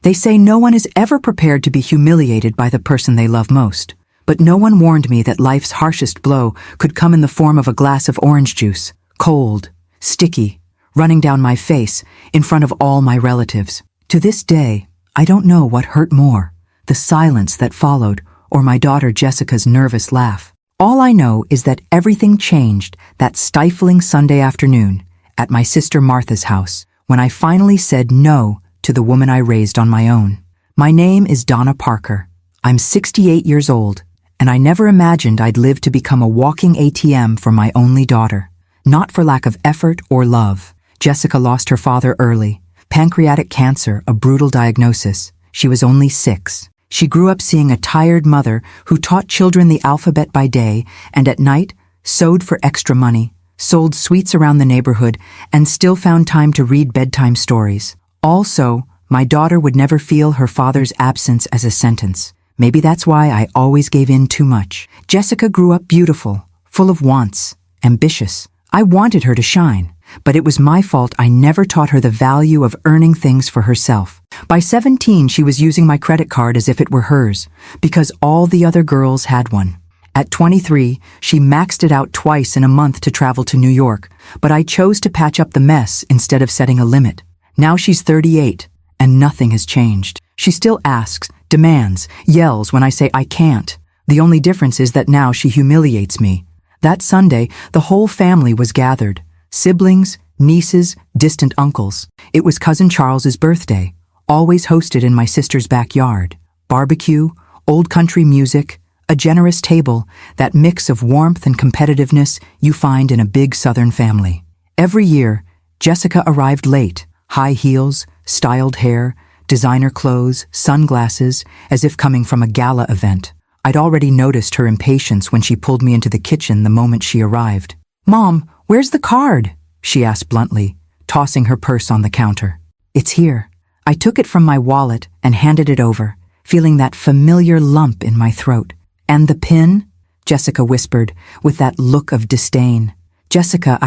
They say no one is ever prepared to be humiliated by the person they love most. But no one warned me that life's harshest blow could come in the form of a glass of orange juice, cold, sticky, running down my face in front of all my relatives. To this day, I don't know what hurt more, the silence that followed or my daughter Jessica's nervous laugh. All I know is that everything changed that stifling Sunday afternoon at my sister Martha's house when I finally said no to the woman I raised on my own. My name is Donna Parker. I'm 68 years old, and I never imagined I'd live to become a walking ATM for my only daughter. Not for lack of effort or love. Jessica lost her father early. Pancreatic cancer, a brutal diagnosis. She was only 6. She grew up seeing a tired mother who taught children the alphabet by day and at night sewed for extra money, sold sweets around the neighborhood, and still found time to read bedtime stories. Also, my daughter would never feel her father's absence as a sentence. Maybe that's why I always gave in too much. Jessica grew up beautiful, full of wants, ambitious. I wanted her to shine, but it was my fault I never taught her the value of earning things for herself. By 17, she was using my credit card as if it were hers, because all the other girls had one. At 23, she maxed it out twice in a month to travel to New York, but I chose to patch up the mess instead of setting a limit. Now she's 38, and nothing has changed. She still asks, demands, yells when I say I can't. The only difference is that now she humiliates me. That Sunday, the whole family was gathered. Siblings, nieces, distant uncles. It was Cousin Charles's birthday, always hosted in my sister's backyard. Barbecue, old country music, a generous table, that mix of warmth and competitiveness you find in a big Southern family. Every year, Jessica arrived late, high heels, styled hair, designer clothes, sunglasses, as if coming from a gala event. I'd already noticed her impatience when she pulled me into the kitchen the moment she arrived. "Mom, where's the card?" she asked bluntly, tossing her purse on the counter. "It's here." I took it from my wallet and handed it over, feeling that familiar lump in my throat. "And the pin?" Jessica whispered, with that look of disdain. "Jessica,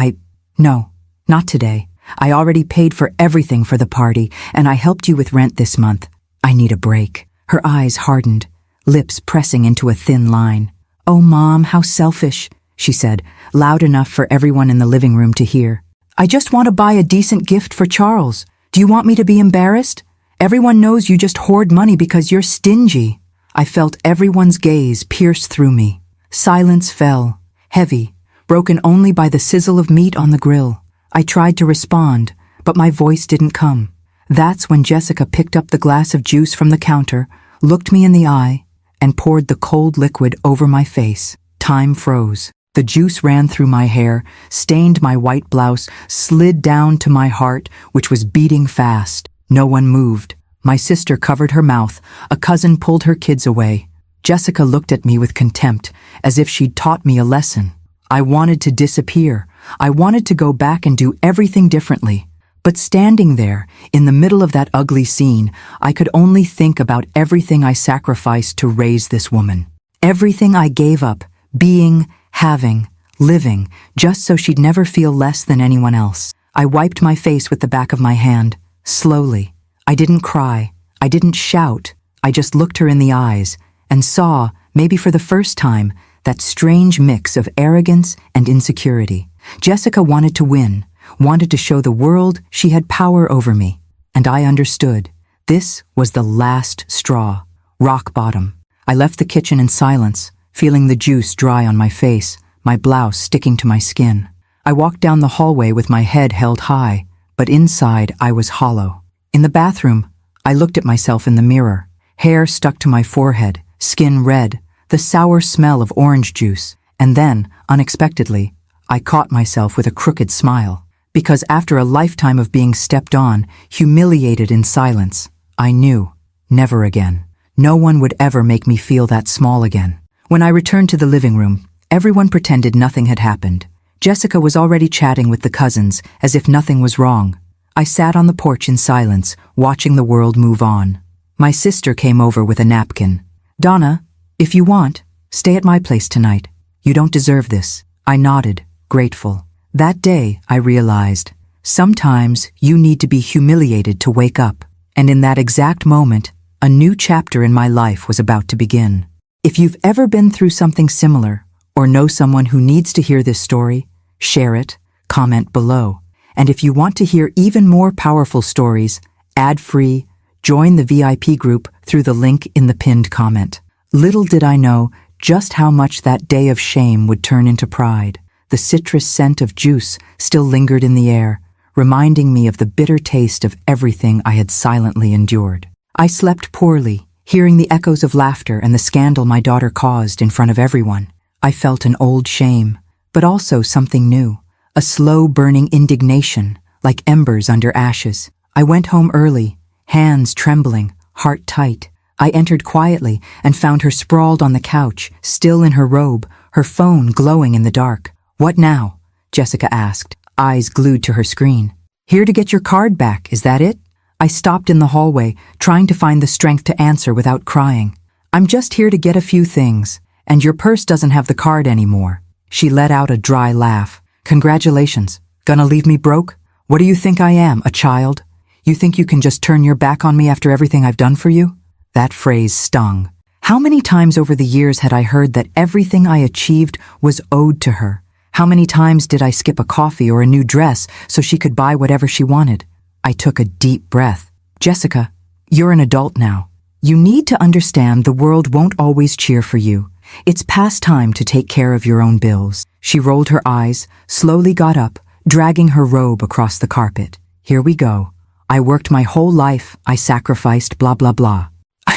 No, not today. I already paid for everything for the party, and I helped you with rent this month. I need a break." Her eyes hardened, lips pressing into a thin line. "Oh, Mom, how selfish," she said, loud enough for everyone in the living room to hear. "I just want to buy a decent gift for Charles. Do you want me to be embarrassed? Everyone knows you just hoard money because you're stingy." I felt everyone's gaze pierce through me. Silence fell, heavy, broken only by the sizzle of meat on the grill. I tried to respond, but my voice didn't come. That's when Jessica picked up the glass of juice from the counter, looked me in the eye, and poured the cold liquid over my face. Time froze. The juice ran through my hair, stained my white blouse, slid down to my heart, which was beating fast. No one moved. My sister covered her mouth. A cousin pulled her kids away. Jessica looked at me with contempt, as if she'd taught me a lesson. I wanted to disappear. I wanted to go back and do everything differently. But standing there, in the middle of that ugly scene, I could only think about everything I sacrificed to raise this woman. Everything I gave up, being, having, living, just so she'd never feel less than anyone else. I wiped my face with the back of my hand, slowly. I didn't cry. I didn't shout. I just looked her in the eyes and saw, maybe for the first time, that strange mix of arrogance and insecurity. Jessica wanted to win, wanted to show the world she had power over me. And I understood. This was the last straw, rock bottom. I left the kitchen in silence, feeling the juice dry on my face, my blouse sticking to my skin. I walked down the hallway with my head held high, but inside I was hollow. In the bathroom, I looked at myself in the mirror, hair stuck to my forehead, skin red, the sour smell of orange juice, and then, unexpectedly, I caught myself with a crooked smile. Because after a lifetime of being stepped on, humiliated in silence, I knew, never again. No one would ever make me feel that small again. When I returned to the living room, everyone pretended nothing had happened. Jessica was already chatting with the cousins, as if nothing was wrong. I sat on the porch in silence, watching the world move on. My sister came over with a napkin. "Donna, if you want, stay at my place tonight. You don't deserve this." I nodded, grateful. That day, I realized, sometimes you need to be humiliated to wake up. And in that exact moment, a new chapter in my life was about to begin. If you've ever been through something similar, or know someone who needs to hear this story, share it, comment below. And if you want to hear even more powerful stories, ad-free, join the VIP group through the link in the pinned comment. Little did I know just how much that day of shame would turn into pride. The citrus scent of juice still lingered in the air, reminding me of the bitter taste of everything I had silently endured. I slept poorly, hearing the echoes of laughter and the scandal my daughter caused in front of everyone. I felt an old shame, but also something new, a slow-burning indignation, like embers under ashes. I went home early, hands trembling, heart tight. I entered quietly and found her sprawled on the couch, still in her robe, her phone glowing in the dark. "What now?" Jessica asked, eyes glued to her screen. "Here to get your card back, is that it?" I stopped in the hallway, trying to find the strength to answer without crying. "I'm just here to get a few things, and your purse doesn't have the card anymore." She let out a dry laugh. "Congratulations. Gonna leave me broke? What do you think I am, a child? You think you can just turn your back on me after everything I've done for you?" That phrase stung. How many times over the years had I heard that everything I achieved was owed to her? How many times did I skip a coffee or a new dress so she could buy whatever she wanted? I took a deep breath. "Jessica, you're an adult now. You need to understand the world won't always cheer for you. It's past time to take care of your own bills." She rolled her eyes, slowly got up, dragging her robe across the carpet. "Here we go. I worked my whole life. I sacrificed blah blah blah.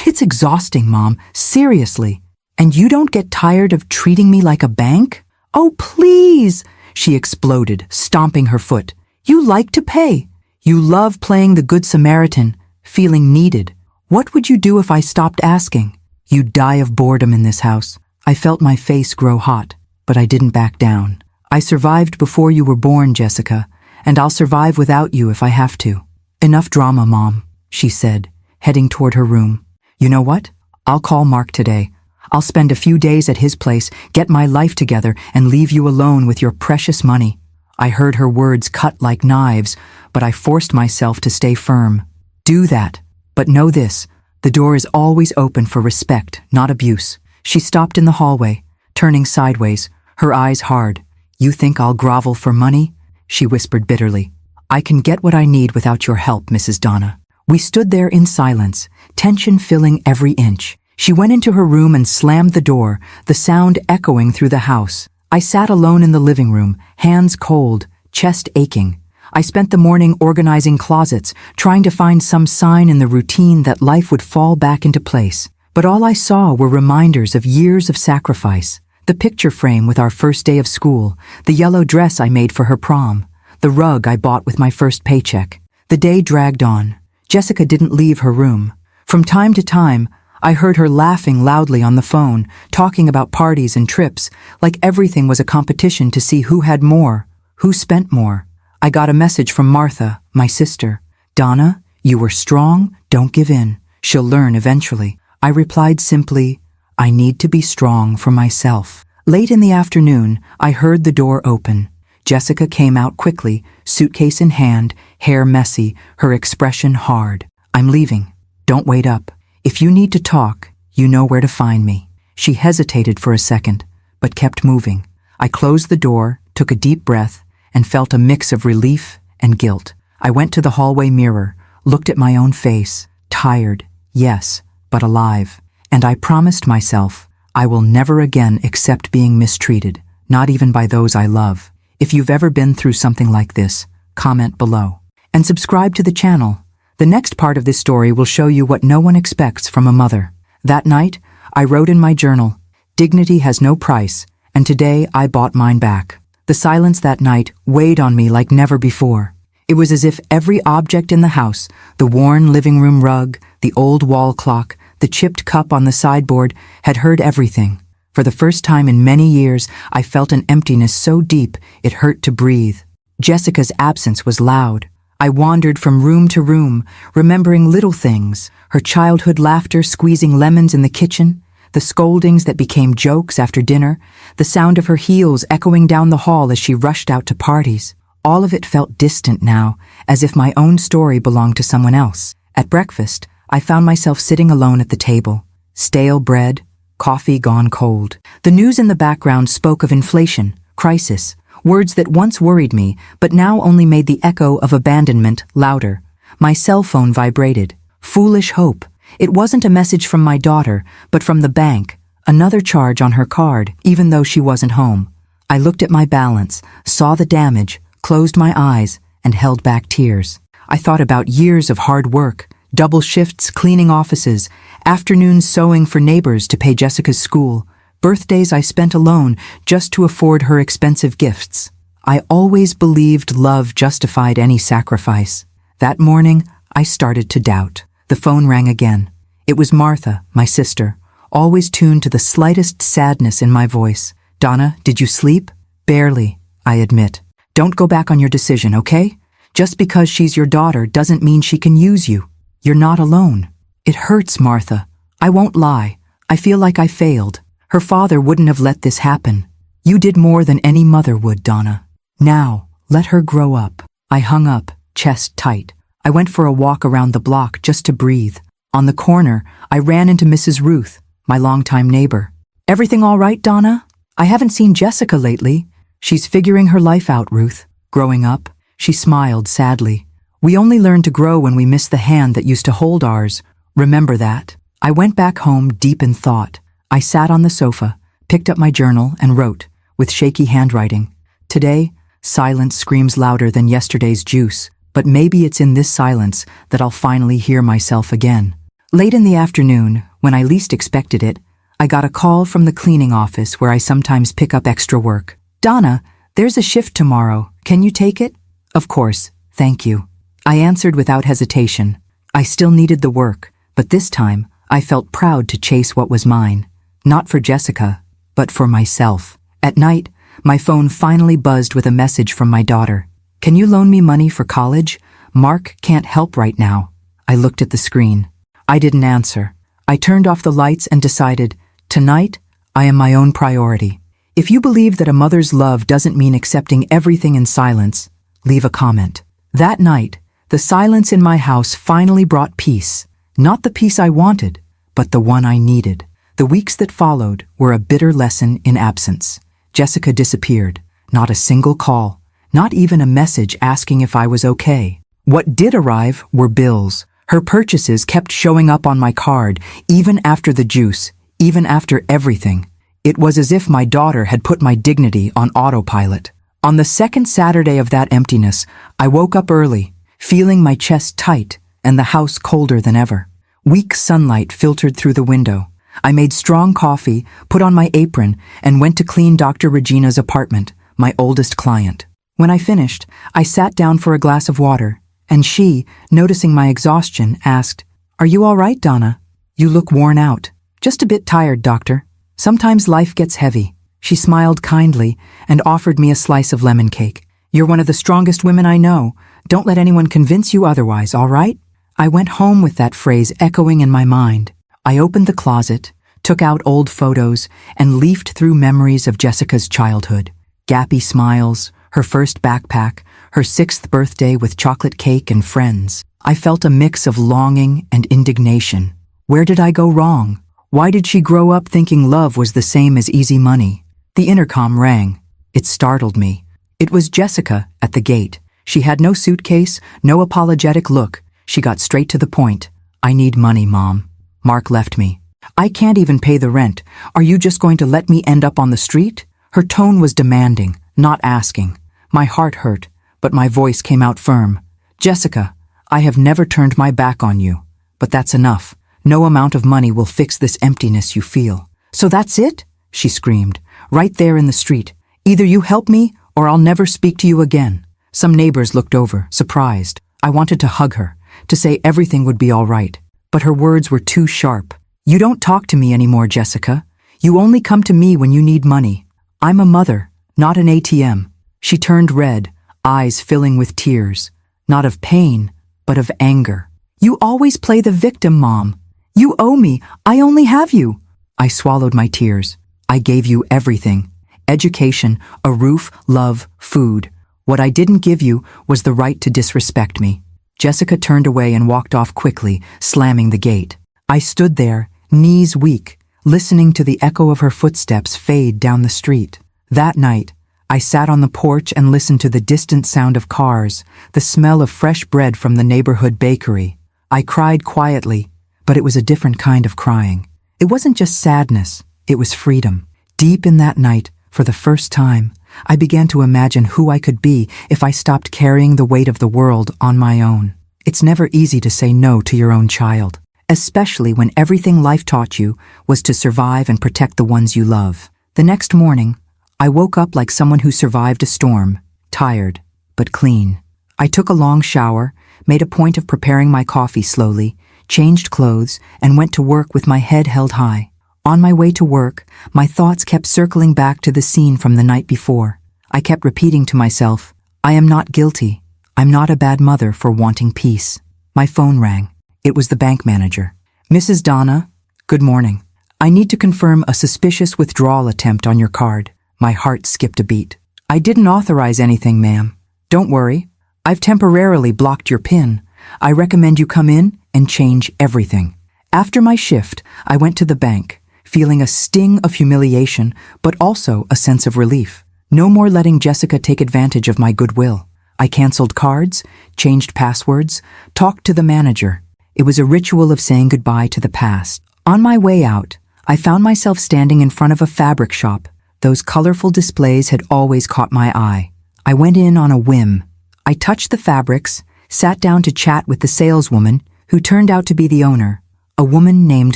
It's exhausting, Mom. Seriously. And you don't get tired of treating me like a bank? Oh, please!" She exploded, stomping her foot. "You like to pay. You love playing the Good Samaritan, feeling needed. What would you do if I stopped asking? You'd die of boredom in this house." I felt my face grow hot, but I didn't back down. "I survived before you were born, Jessica, and I'll survive without you if I have to." "Enough drama, Mom," she said, heading toward her room. "You know what? I'll call Mark today. I'll spend a few days at his place, get my life together, and leave you alone with your precious money." I heard her words cut like knives, but I forced myself to stay firm. "Do that. But know this, the door is always open for respect, not abuse." She stopped in the hallway, turning sideways, her eyes hard. "You think I'll grovel for money?" she whispered bitterly. "I can get what I need without your help, Mrs. Donna." We stood there in silence, tension filling every inch. She went into her room and slammed the door, the sound echoing through the house. I sat alone in the living room, hands cold, chest aching. I spent the morning organizing closets, trying to find some sign in the routine that life would fall back into place. But all I saw were reminders of years of sacrifice. The picture frame with our first day of school, the yellow dress I made for her prom, the rug I bought with my first paycheck. The day dragged on. Jessica didn't leave her room. From time to time, I heard her laughing loudly on the phone, talking about parties and trips, like everything was a competition to see who had more, who spent more. I got a message from Martha, my sister. "Donna, you were strong, don't give in. She'll learn eventually." I replied simply, "I need to be strong for myself." Late in the afternoon, I heard the door open. Jessica came out quickly, suitcase in hand, hair messy, her expression hard. "I'm leaving. Don't wait up. If you need to talk, you know where to find me." She hesitated for a second, but kept moving. I closed the door, took a deep breath, and felt a mix of relief and guilt. I went to the hallway mirror, looked at my own face, tired, yes, but alive. And I promised myself, I will never again accept being mistreated, not even by those I love. If you've ever been through something like this, comment below. And subscribe to the channel. The next part of this story will show you what no one expects from a mother. That night, I wrote in my journal, "Dignity has no price, and today I bought mine back." The silence that night weighed on me like never before. It was as if every object in the house, the worn living room rug, the old wall clock, the chipped cup on the sideboard, had heard everything. For the first time in many years, I felt an emptiness so deep it hurt to breathe. Jessica's absence was loud. I wandered from room to room, remembering little things, her childhood laughter squeezing lemons in the kitchen, the scoldings that became jokes after dinner, the sound of her heels echoing down the hall as she rushed out to parties. All of it felt distant now, as if my own story belonged to someone else. At breakfast, I found myself sitting alone at the table. Stale bread, coffee gone cold. The news in the background spoke of inflation, crisis, words that once worried me, but now only made the echo of abandonment louder. My cell phone vibrated. Foolish hope. It wasn't a message from my daughter, but from the bank. Another charge on her card, even though she wasn't home. I looked at my balance, saw the damage, closed my eyes, and held back tears. I thought about years of hard work, double shifts cleaning offices, afternoons sewing for neighbors to pay Jessica's school, birthdays I spent alone just to afford her expensive gifts. I always believed love justified any sacrifice. That morning, I started to doubt. The phone rang again. It was Martha, my sister, always tuned to the slightest sadness in my voice. "Donna, did you sleep?" "Barely," I admit. "Don't go back on your decision, okay? Just because she's your daughter doesn't mean she can use you. You're not alone." "It hurts, Martha. I won't lie. I feel like I failed. Her father wouldn't have let this happen. You did more than any mother would, Donna. Now, let her grow up." I hung up, chest tight. I went for a walk around the block just to breathe. On the corner, I ran into Mrs. Ruth, my longtime neighbor. "Everything all right, Donna? I haven't seen Jessica lately." "She's figuring her life out, Ruth. Growing up." She smiled sadly. "We only learn to grow when we miss the hand that used to hold ours. Remember that." I went back home deep in thought. I sat on the sofa, picked up my journal, and wrote, with shaky handwriting. "Today, silence screams louder than yesterday's juice, but maybe it's in this silence that I'll finally hear myself again." Late in the afternoon, when I least expected it, I got a call from the cleaning office where I sometimes pick up extra work. "Donna, there's a shift tomorrow. Can you take it?" "Of course, thank you." I answered without hesitation. I still needed the work, but this time I felt proud to chase what was mine. Not for Jessica, but for myself. At night, my phone finally buzzed with a message from my daughter. "Can you loan me money for college? Mark can't help right now." I looked at the screen. I didn't answer. I turned off the lights and decided, tonight, I am my own priority. If you believe that a mother's love doesn't mean accepting everything in silence, leave a comment. That night, the silence in my house finally brought peace. Not the peace I wanted, but the one I needed. The weeks that followed were a bitter lesson in absence. Jessica disappeared. Not a single call. Not even a message asking if I was okay. What did arrive were bills. Her purchases kept showing up on my card, even after the juice, even after everything. It was as if my daughter had put my dignity on autopilot. On the second Saturday of that emptiness, I woke up early, feeling my chest tight and the house colder than ever. Weak sunlight filtered through the window. I made strong coffee, put on my apron, and went to clean Dr. Regina's apartment, my oldest client. When I finished, I sat down for a glass of water, and she, noticing my exhaustion, asked, "Are you all right, Donna? You look worn out." "Just a bit tired, doctor. Sometimes life gets heavy." She smiled kindly and offered me a slice of lemon cake. "You're one of the strongest women I know. Don't let anyone convince you otherwise, all right?" I went home with that phrase echoing in my mind. I opened the closet, took out old photos, and leafed through memories of Jessica's childhood. Gappy smiles, her first backpack, her 6th birthday with chocolate cake and friends. I felt a mix of longing and indignation. Where did I go wrong? Why did she grow up thinking love was the same as easy money? The intercom rang. It startled me. It was Jessica at the gate. She had no suitcase, no apologetic look. She got straight to the point. "I need money, Mom. Mark left me. I can't even pay the rent. Are you just going to let me end up on the street?" Her tone was demanding, not asking. My heart hurt, but my voice came out firm. "Jessica, I have never turned my back on you. But that's enough. No amount of money will fix this emptiness you feel." "So that's it?" she screamed, right there in the street. "Either you help me, or I'll never speak to you again." Some neighbors looked over, surprised. I wanted to hug her, to say everything would be all right. But her words were too sharp. "You don't talk to me anymore, Jessica. You only come to me when you need money. I'm a mother, not an ATM." She turned red, eyes filling with tears. Not of pain, but of anger. "You always play the victim, Mom. You owe me. I only have you." I swallowed my tears. "I gave you everything. Education, a roof, love, food. What I didn't give you was the right to disrespect me." Jessica turned away and walked off quickly, slamming the gate. I stood there, knees weak, listening to the echo of her footsteps fade down the street. That night, I sat on the porch and listened to the distant sound of cars, the smell of fresh bread from the neighborhood bakery. I cried quietly, but it was a different kind of crying. It wasn't just sadness, it was freedom. Deep in that night, for the first time, I began to imagine who I could be if I stopped carrying the weight of the world on my own. It's never easy to say no to your own child, especially when everything life taught you was to survive and protect the ones you love. The next morning, I woke up like someone who survived a storm, tired, but clean. I took a long shower, made a point of preparing my coffee slowly, changed clothes, and went to work with my head held high. On my way to work, my thoughts kept circling back to the scene from the night before. I kept repeating to myself, I am not guilty. I'm not a bad mother for wanting peace. My phone rang. It was the bank manager. Mrs. Donna, good morning. I need to confirm a suspicious withdrawal attempt on your card. My heart skipped a beat. I didn't authorize anything, ma'am. Don't worry. I've temporarily blocked your PIN. I recommend you come in and change everything. After my shift, I went to the bank, feeling a sting of humiliation, but also a sense of relief. No more letting Jessica take advantage of my goodwill. I canceled cards, changed passwords, talked to the manager. It was a ritual of saying goodbye to the past. On my way out, I found myself standing in front of a fabric shop. Those colorful displays had always caught my eye. I went in on a whim. I touched the fabrics, sat down to chat with the saleswoman, who turned out to be the owner, a woman named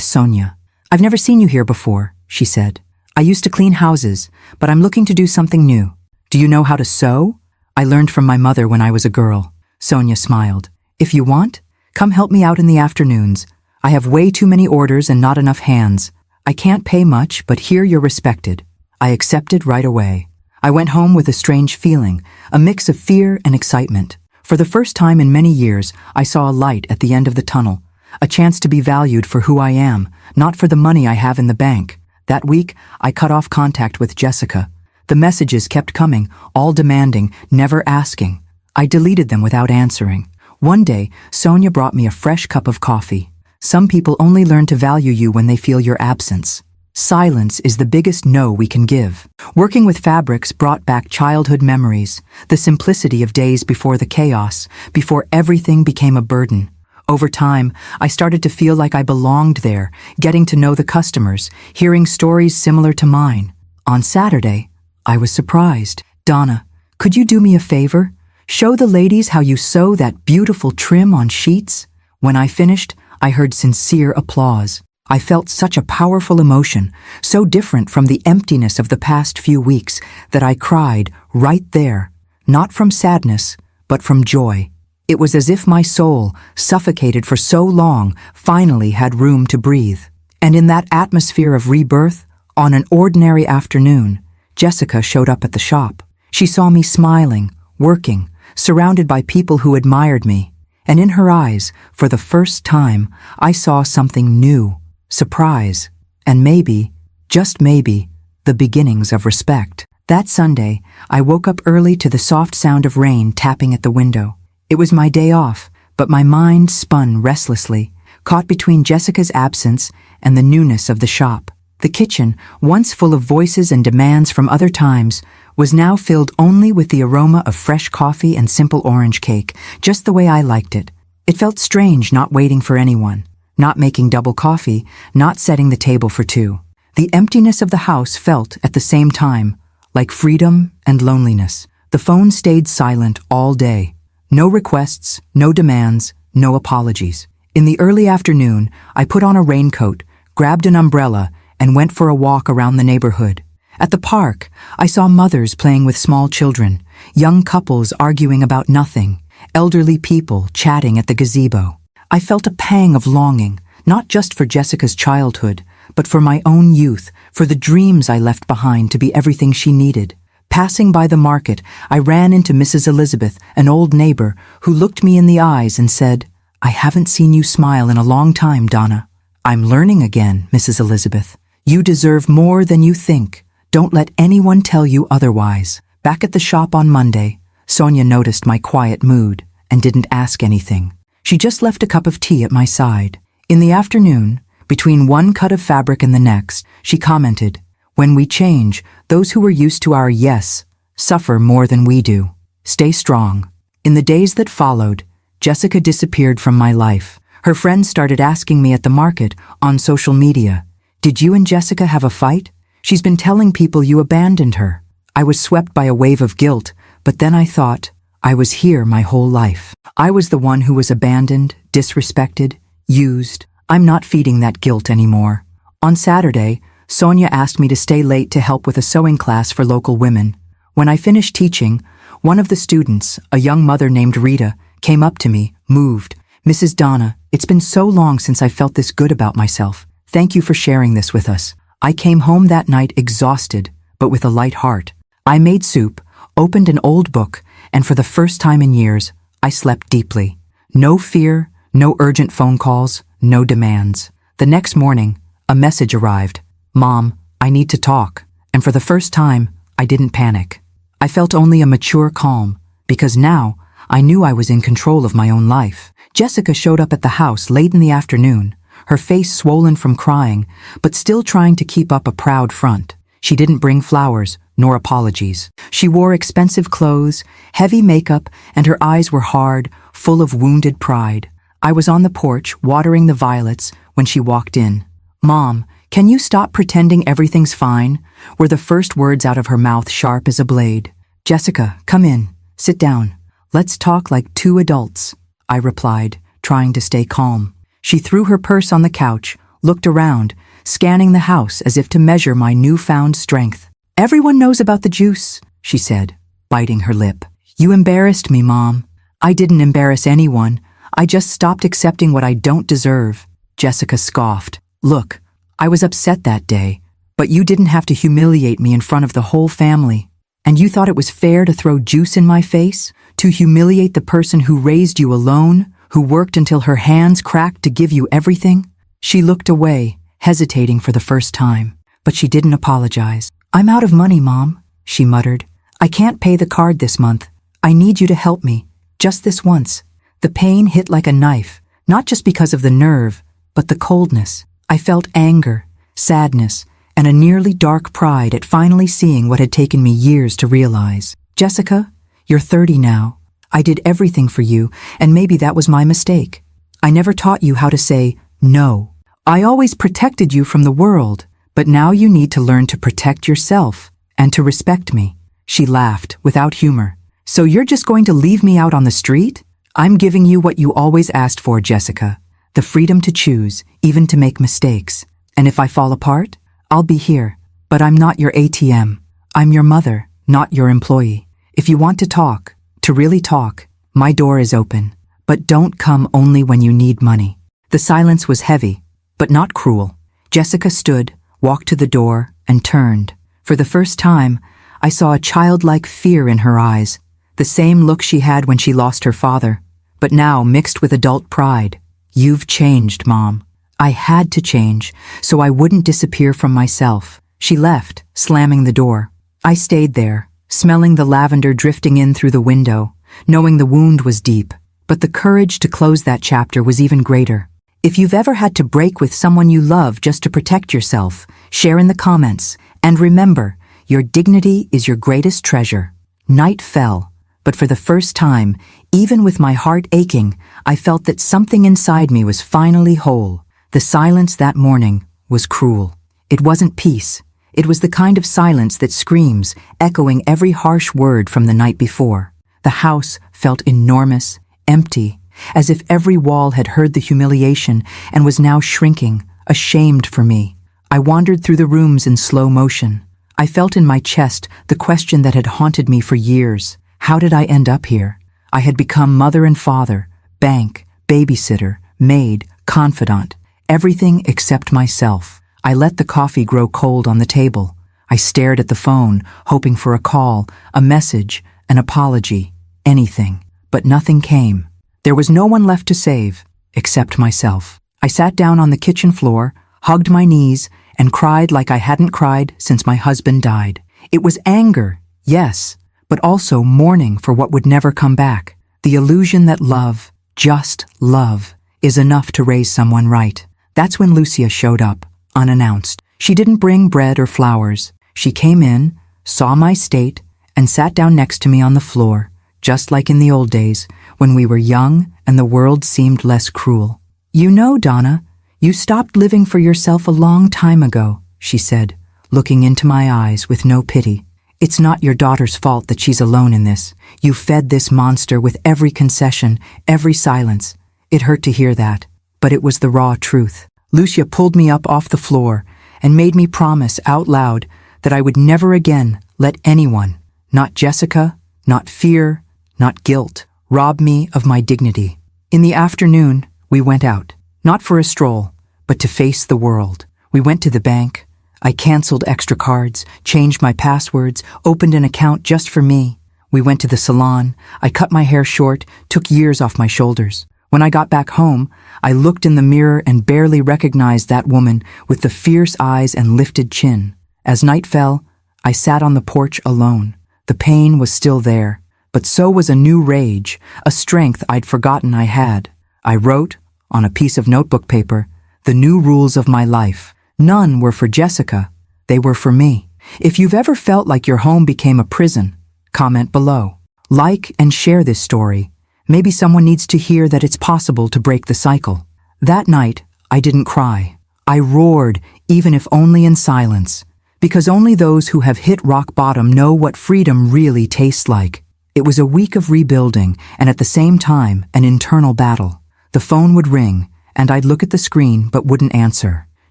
Sonia. I've never seen you here before, she said. I used to clean houses, but I'm looking to do something new. Do you know how to sew? I learned from my mother when I was a girl. Sonia smiled. If you want, come help me out in the afternoons. I have way too many orders and not enough hands. I can't pay much, but here you're respected. I accepted right away. I went home with a strange feeling, a mix of fear and excitement. For the first time in many years, I saw a light at the end of the tunnel. A chance to be valued for who I am, not for the money I have in the bank. That week, I cut off contact with Jessica. The messages kept coming, all demanding, never asking. I deleted them without answering. One day, Sonia brought me a fresh cup of coffee. Some people only learn to value you when they feel your absence. Silence is the biggest no we can give. Working with fabrics brought back childhood memories, the simplicity of days before the chaos, before everything became a burden. Over time, I started to feel like I belonged there, getting to know the customers, hearing stories similar to mine. On Saturday, I was surprised. Donna, could you do me a favor? Show the ladies how you sew that beautiful trim on sheets? When I finished, I heard sincere applause. I felt such a powerful emotion, so different from the emptiness of the past few weeks, that I cried right there, not from sadness, but from joy. It was as if my soul, suffocated for so long, finally had room to breathe. And in that atmosphere of rebirth, on an ordinary afternoon, Jessica showed up at the shop. She saw me smiling, working, surrounded by people who admired me. And in her eyes, for the first time, I saw something new, surprise, and maybe, just maybe, the beginnings of respect. That Sunday, I woke up early to the soft sound of rain tapping at the window. It was my day off, but my mind spun restlessly, caught between Jessica's absence and the newness of the shop. The kitchen, once full of voices and demands from other times, was now filled only with the aroma of fresh coffee and simple orange cake, just the way I liked it. It felt strange not waiting for anyone, not making double coffee, not setting the table for two. The emptiness of the house felt, at the same time, like freedom and loneliness. The phone stayed silent all day. No requests, no demands, no apologies. In the early afternoon, I put on a raincoat, grabbed an umbrella, and went for a walk around the neighborhood. At the park, I saw mothers playing with small children, young couples arguing about nothing, elderly people chatting at the gazebo. I felt a pang of longing, not just for Jessica's childhood, but for my own youth, for the dreams I left behind to be everything she needed. Passing by the market, I ran into Mrs. Elizabeth, an old neighbor, who looked me in the eyes and said, "I haven't seen you smile in a long time, Donna." "I'm learning again, Mrs. Elizabeth. You deserve more than you think. Don't let anyone tell you otherwise." Back at the shop on Monday, Sonia noticed my quiet mood and didn't ask anything. She just left a cup of tea at my side. In the afternoon, between one cut of fabric and the next, she commented, "When we change, those who are used to our yes suffer more than we do. Stay strong." In the days that followed, Jessica disappeared from my life. Her friends started asking me at the market, on social media, "Did you and Jessica have a fight? She's been telling people you abandoned her." I was swept by a wave of guilt, but then I thought, I was here my whole life. I was the one who was abandoned, disrespected, used. I'm not feeding that guilt anymore. On Saturday, Sonia asked me to stay late to help with a sewing class for local women. When I finished teaching, one of the students, a young mother named Rita, came up to me, moved. "Mrs. Donna, it's been so long since I felt this good about myself. Thank you for sharing this with us." I came home that night exhausted, but with a light heart. I made soup, opened an old book, and for the first time in years, I slept deeply. No fear, no urgent phone calls, no demands. The next morning, a message arrived. "Mom, I need to talk." And for the first time, I didn't panic. I felt only a mature calm, because now I knew I was in control of my own life. Jessica showed up at the house late in the afternoon, her face swollen from crying, but still trying to keep up a proud front. She didn't bring flowers, nor apologies. She wore expensive clothes, heavy makeup, and her eyes were hard, full of wounded pride. I was on the porch, watering the violets, when she walked in. "Mom, can you stop pretending everything's fine?" were the first words out of her mouth, sharp as a blade. "Jessica, come in. Sit down. Let's talk like two adults," I replied, trying to stay calm. She threw her purse on the couch, looked around, scanning the house as if to measure my newfound strength. "Everyone knows about the juice," she said, biting her lip. "You embarrassed me, Mom." "I didn't embarrass anyone. I just stopped accepting what I don't deserve," Jessica scoffed. "Look, I was upset that day, but you didn't have to humiliate me in front of the whole family. And you thought it was fair to throw juice in my face? To humiliate the person who raised you alone, who worked until her hands cracked to give you everything?" She looked away, hesitating for the first time, but she didn't apologize. "I'm out of money, Mom," she muttered. "I can't pay the card this month. I need you to help me, just this once." The pain hit like a knife, not just because of the nerve, but the coldness. I felt anger, sadness, and a nearly dark pride at finally seeing what had taken me years to realize. "Jessica, you're 30 now. I did everything for you, and maybe that was my mistake. I never taught you how to say no. I always protected you from the world, but now you need to learn to protect yourself and to respect me." She laughed, without humor. "So you're just going to leave me out on the street? I'm giving you what you always asked for, Jessica. The freedom to choose, even to make mistakes. And if I fall apart, I'll be here. But I'm not your ATM. I'm your mother, not your employee. If you want to talk, to really talk, my door is open. But don't come only when you need money." The silence was heavy, but not cruel. Jessica stood, walked to the door, and turned. For the first time, I saw a childlike fear in her eyes, the same look she had when she lost her father, but now mixed with adult pride. "You've changed, Mom." I had to change, so I wouldn't disappear from myself. She left, slamming the door. I stayed there, smelling the lavender drifting in through the window, knowing the wound was deep, but the courage to close that chapter was even greater. If you've ever had to break with someone you love just to protect yourself, share in the comments, and remember, your dignity is your greatest treasure. Night fell, but for the first time, even with my heart aching, I felt that something inside me was finally whole. The silence that morning was cruel. It wasn't peace. It was the kind of silence that screams, echoing every harsh word from the night before. The house felt enormous, empty, as if every wall had heard the humiliation and was now shrinking, ashamed for me. I wandered through the rooms in slow motion. I felt in my chest the question that had haunted me for years. How did I end up here? I had become mother and father, bank, babysitter, maid, confidant, everything except myself. I let the coffee grow cold on the table. I stared at the phone, hoping for a call, a message, an apology, anything. But nothing came. There was no one left to save, except myself. I sat down on the kitchen floor, hugged my knees, and cried like I hadn't cried since my husband died. It was anger, yes, but also mourning for what would never come back. The illusion that love, just love, is enough to raise someone right. That's when Lucia showed up, unannounced. She didn't bring bread or flowers. She came in, saw my state, and sat down next to me on the floor, just like in the old days, when we were young and the world seemed less cruel. "You know, Donna, you stopped living for yourself a long time ago," she said, looking into my eyes with no pity. "It's not your daughter's fault that she's alone in this. You fed this monster with every concession, every silence. It hurt to hear that, but it was the raw truth." Lucia pulled me up off the floor and made me promise out loud that I would never again let anyone, not Jessica, not fear, not guilt, rob me of my dignity. In the afternoon, we went out, not for a stroll, but to face the world. We went to the bank. I canceled extra cards, changed my passwords, opened an account just for me. We went to the salon. I cut my hair short, took years off my shoulders. When I got back home, I looked in the mirror and barely recognized that woman with the fierce eyes and lifted chin. As night fell, I sat on the porch alone. The pain was still there, but so was a new rage, a strength I'd forgotten I had. I wrote, on a piece of notebook paper, the new rules of my life. None were for Jessica. They were for me. If you've ever felt like your home became a prison, comment below. Like and share this story. Maybe someone needs to hear that it's possible to break the cycle. That night, I didn't cry. I roared, even if only in silence, because only those who have hit rock bottom know what freedom really tastes like. It was a week of rebuilding, and at the same time, an internal battle. The phone would ring, and I'd look at the screen but wouldn't answer.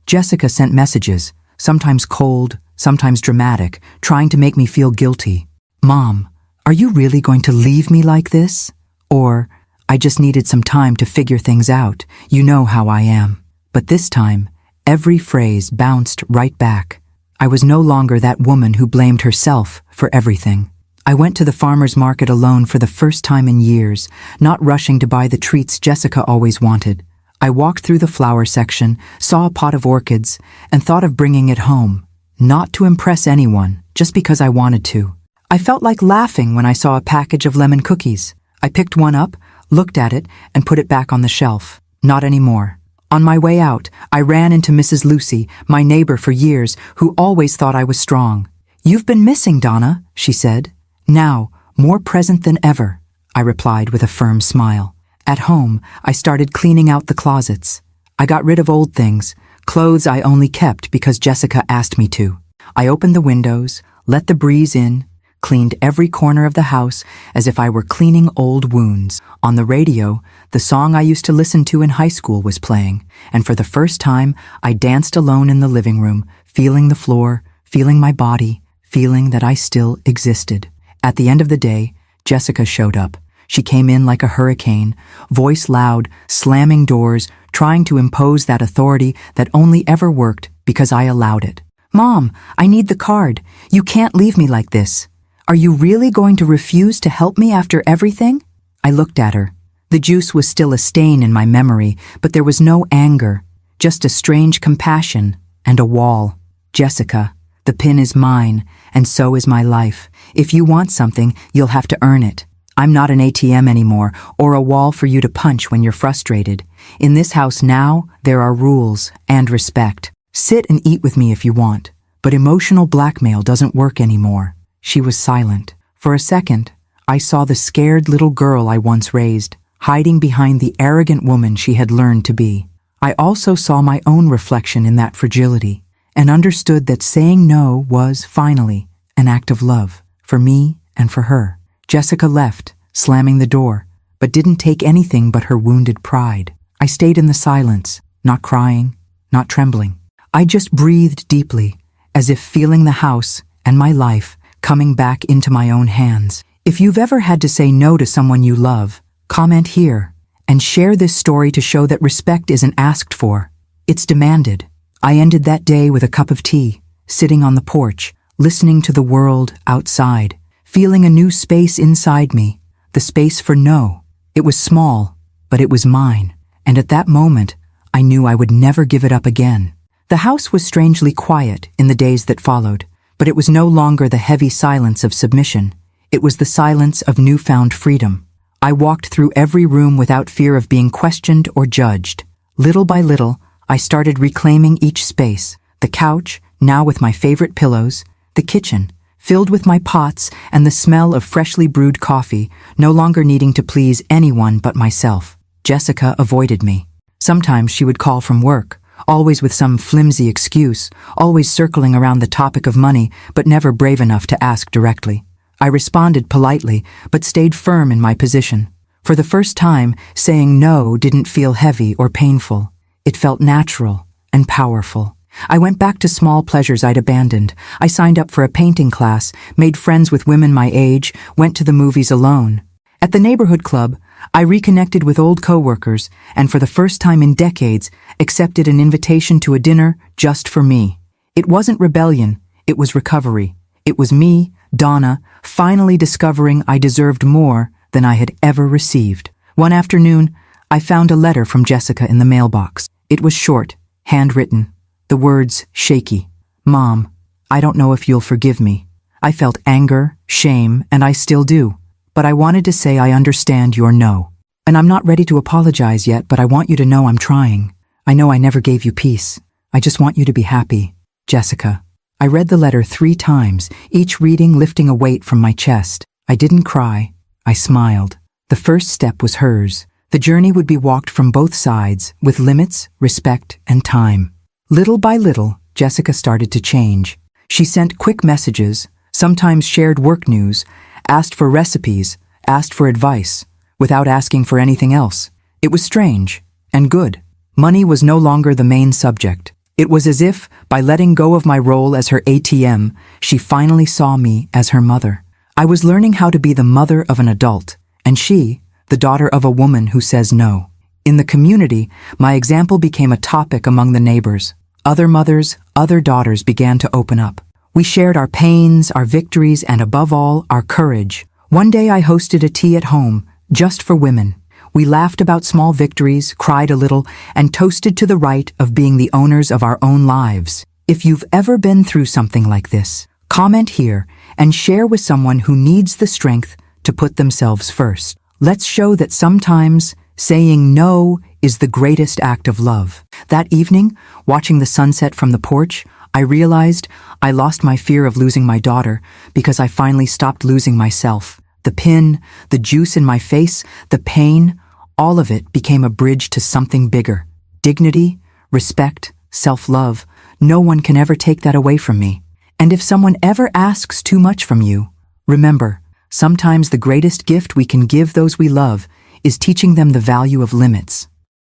Jessica sent messages, sometimes cold, sometimes dramatic, trying to make me feel guilty. "Mom, are you really going to leave me like this?" Or, "I just needed some time to figure things out. You know how I am." But this time, every phrase bounced right back. I was no longer that woman who blamed herself for everything. I went to the farmer's market alone for the first time in years, not rushing to buy the treats Jessica always wanted. I walked through the flower section, saw a pot of orchids, and thought of bringing it home. Not to impress anyone, just because I wanted to. I felt like laughing when I saw a package of lemon cookies. I picked one up, looked at it, and put it back on the shelf. Not anymore. On my way out, I ran into Mrs. Lucy, my neighbor for years, who always thought I was strong. "You've been missing, Donna," she said. "Now, more present than ever," I replied with a firm smile. At home, I started cleaning out the closets. I got rid of old things, clothes I only kept because Jessica asked me to. I opened the windows, let the breeze in, cleaned every corner of the house as if I were cleaning old wounds. On the radio, the song I used to listen to in high school was playing, and for the first time, I danced alone in the living room, feeling the floor, feeling my body, feeling that I still existed. At the end of the day, Jessica showed up. She came in like a hurricane, voice loud, slamming doors, trying to impose that authority that only ever worked because I allowed it. "Mom, I need the card. You can't leave me like this. Are you really going to refuse to help me after everything?" I looked at her. The juice was still a stain in my memory, but there was no anger, just a strange compassion and a wall. "Jessica, the pin is mine, and so is my life. If you want something, you'll have to earn it. I'm not an ATM anymore, or a wall for you to punch when you're frustrated. In this house now, there are rules and respect. Sit and eat with me if you want, but emotional blackmail doesn't work anymore." She was silent. For a second, I saw the scared little girl I once raised, hiding behind the arrogant woman she had learned to be. I also saw my own reflection in that fragility, and understood that saying no was, finally, an act of love, for me and for her. Jessica left, slamming the door, but didn't take anything but her wounded pride. I stayed in the silence, not crying, not trembling. I just breathed deeply, as if feeling the house and my life coming back into my own hands. If you've ever had to say no to someone you love, comment here, and share this story to show that respect isn't asked for, it's demanded. I ended that day with a cup of tea, sitting on the porch, listening to the world outside, feeling a new space inside me, the space for no. It was small, but it was mine, and at that moment, I knew I would never give it up again. The house was strangely quiet in the days that followed, but it was no longer the heavy silence of submission. It was the silence of newfound freedom. I walked through every room without fear of being questioned or judged. Little by little, I started reclaiming each space. The couch, now with my favorite pillows, the kitchen, filled with my pots and the smell of freshly brewed coffee, no longer needing to please anyone but myself. Jessica avoided me. Sometimes she would call from work, always with some flimsy excuse, always circling around the topic of money, but never brave enough to ask directly. I responded politely, but stayed firm in my position. For the first time, saying no didn't feel heavy or painful. It felt natural and powerful. I went back to small pleasures I'd abandoned. I signed up for a painting class, made friends with women my age, went to the movies alone. At the neighborhood club, I reconnected with old coworkers and for the first time in decades, accepted an invitation to a dinner just for me. It wasn't rebellion, it was recovery. It was me, Donna, finally discovering I deserved more than I had ever received. One afternoon, I found a letter from Jessica in the mailbox. It was short, handwritten, the words shaky. Mom, I don't know if you'll forgive me. I felt anger, shame, and I still do. But I wanted to say I understand your no. And I'm not ready to apologize yet, but I want you to know I'm trying. I know I never gave you peace. I just want you to be happy. Jessica. I read the letter 3 times, each reading lifting a weight from my chest. I didn't cry. I smiled. The first step was hers. The journey would be walked from both sides, with limits, respect, and time. Little by little, Jessica started to change. She sent quick messages, sometimes shared work news, asked for recipes, asked for advice, without asking for anything else. It was strange, and good. Money was no longer the main subject. It was as if, by letting go of my role as her ATM, she finally saw me as her mother. I was learning how to be the mother of an adult, and she, the daughter of a woman who says no. In the community, my example became a topic among the neighbors. Other mothers, other daughters began to open up. We shared our pains, our victories, and above all, our courage. One day I hosted a tea at home, just for women. We laughed about small victories, cried a little, and toasted to the right of being the owners of our own lives. If you've ever been through something like this, comment here and share with someone who needs the strength to put themselves first. Let's show that sometimes saying no is the greatest act of love. That evening, watching the sunset from the porch, I realized I lost my fear of losing my daughter because I finally stopped losing myself. The pin, the juice in my face, the pain, all of it became a bridge to something bigger. Dignity, respect, self-love. No one can ever take that away from me. And if someone ever asks too much from you, remember, sometimes the greatest gift we can give those we love is teaching them the value of limits.